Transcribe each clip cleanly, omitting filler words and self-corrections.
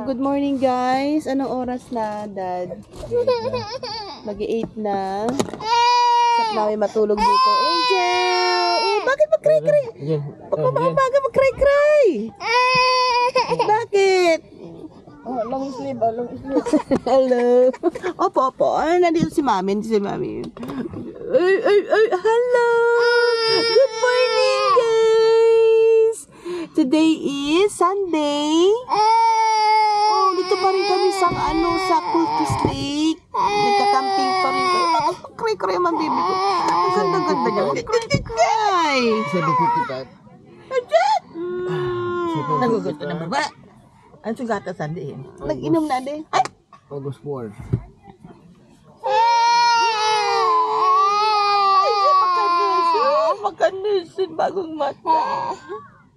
good morning guys. Anong oras na, Dad? Mag-8 na. Sap namin matulog dito. Angel! Oh, bakit mag-cry-cry? Pagpapakabaga mag-cry-cry. Bakit? Oh, long sleeve, long sleeve. Hello. Opo. Nandito si Mami. Hello. Good morning, guys. Today is Sunday. Oh, dito pa rin kami sa Cultus Lake. Nagka-camping pa rin kami. Cry-cry man, baby ko. Ang ganda-ganda niya. Cry! 755. Ajat! Nagugusto na baba. Ang sugata sa diin. Nag-inom na din. Ay! August 4. Makanusin bagong mata.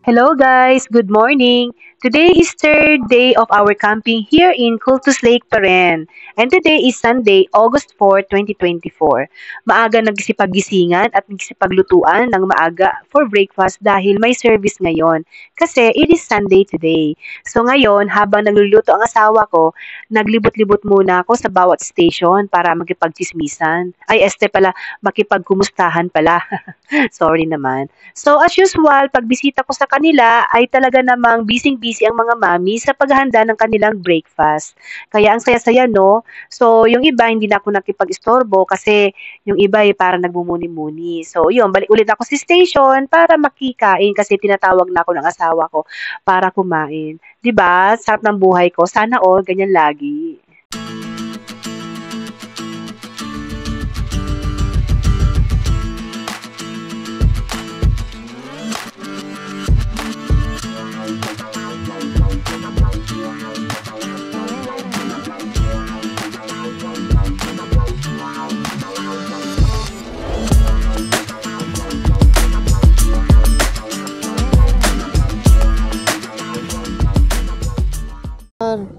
Hello guys, good morning. Today is third day of our camping here in Cultus Lake pa rin. And today is Sunday, August 4, 2024. Maaga nagsipag-gisingan at nagsipaglutuan ng maaga for breakfast dahil may service ngayon. Kasi it is Sunday today. So ngayon, habang nagluluto ang asawa ko, naglibot-libot muna ako sa bawat station para makipagchismisan. Makipagkumustahan pala. Sorry naman. So as usual, pagbisita ko sa kanila ay talaga namang busy-busy ang mga mami sa paghahanda ng kanilang breakfast. Kaya ang saya-saya, no? So yung iba hindi na ako nakipag-istorbo kasi yung iba ay para nagmumuni-muni. So yun, balik ulit ako sa station para makikain kasi tinatawag na ako ng asawa ko para kumain. 'Di ba? Sarap ng buhay ko. Sana all ganyan lagi.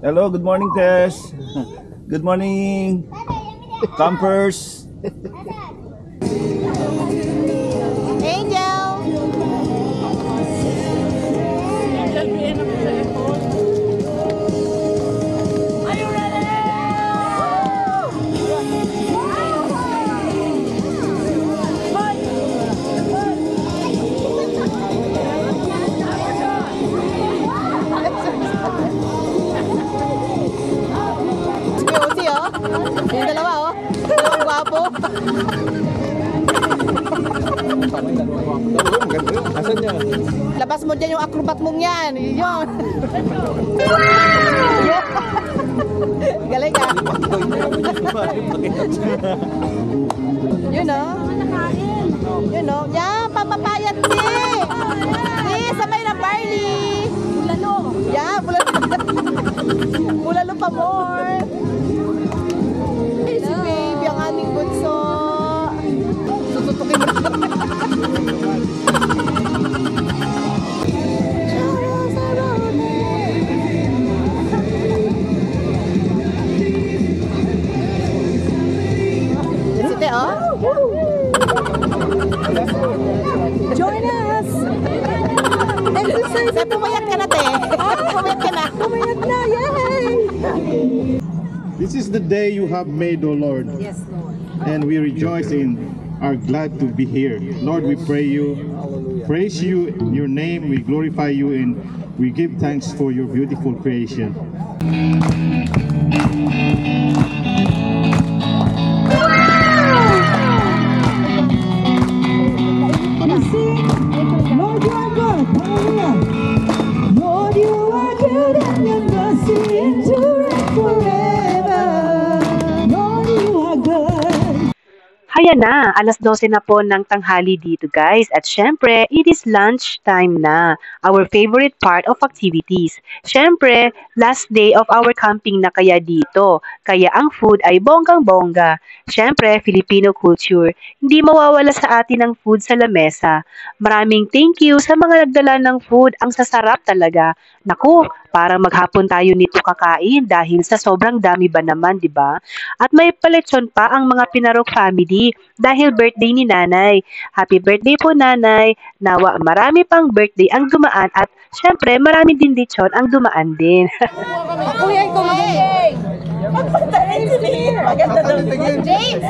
Hello, good morning, Tess. Good morning, campers. Angel! Yung dalawa, oh. Dalawang gwapo. Asan niya? Labas mo dyan yung acrobat mong yan. Yun. Galing ka. Yun, oh. Yun, oh. Yan, papapayat si. Si, sabay na barley. Bulalo. Yan, bulalo. Bulalo pa more. Si baby, ang aming bunso. Sututukin mo na. Site, oh. Join us. Exercise. Pumayat ka na, te. Pumayat ka na. Pumayat na, yay! This is the day you have made, O Lord. Yes, Lord. And we rejoice and are glad to be here. Lord, we praise you in your name, we glorify you, and we give thanks for your beautiful creation. Lord, you are good. Hallelujah. Lord, you are good and your mercy endureth forever. Lord, you are good. Haya na, alas 12 na po ng tanghali dito guys. At syempre, it is lunch time na. Our favorite part of activities. Syempre, last day of our camping na kaya dito. Kaya ang food ay bonggang-bongga. Syempre, Filipino culture. Hindi mawawala sa atin ang food sa lamesa. Maraming thank you sa mga nagdala ng food. Ang sasarap talaga. Naku, parang maghapon tayo nito kakain dahil sa sobrang dami ba naman, di ba? At may paletsyon pa ang mga Pinarok family dahil birthday ni nanay. Happy birthday po nanay. Nawa marami pang birthday ang dumaan at syempre marami din lechon ang dumaan din. Kuya, ikaw magaling. Maganda daw. James!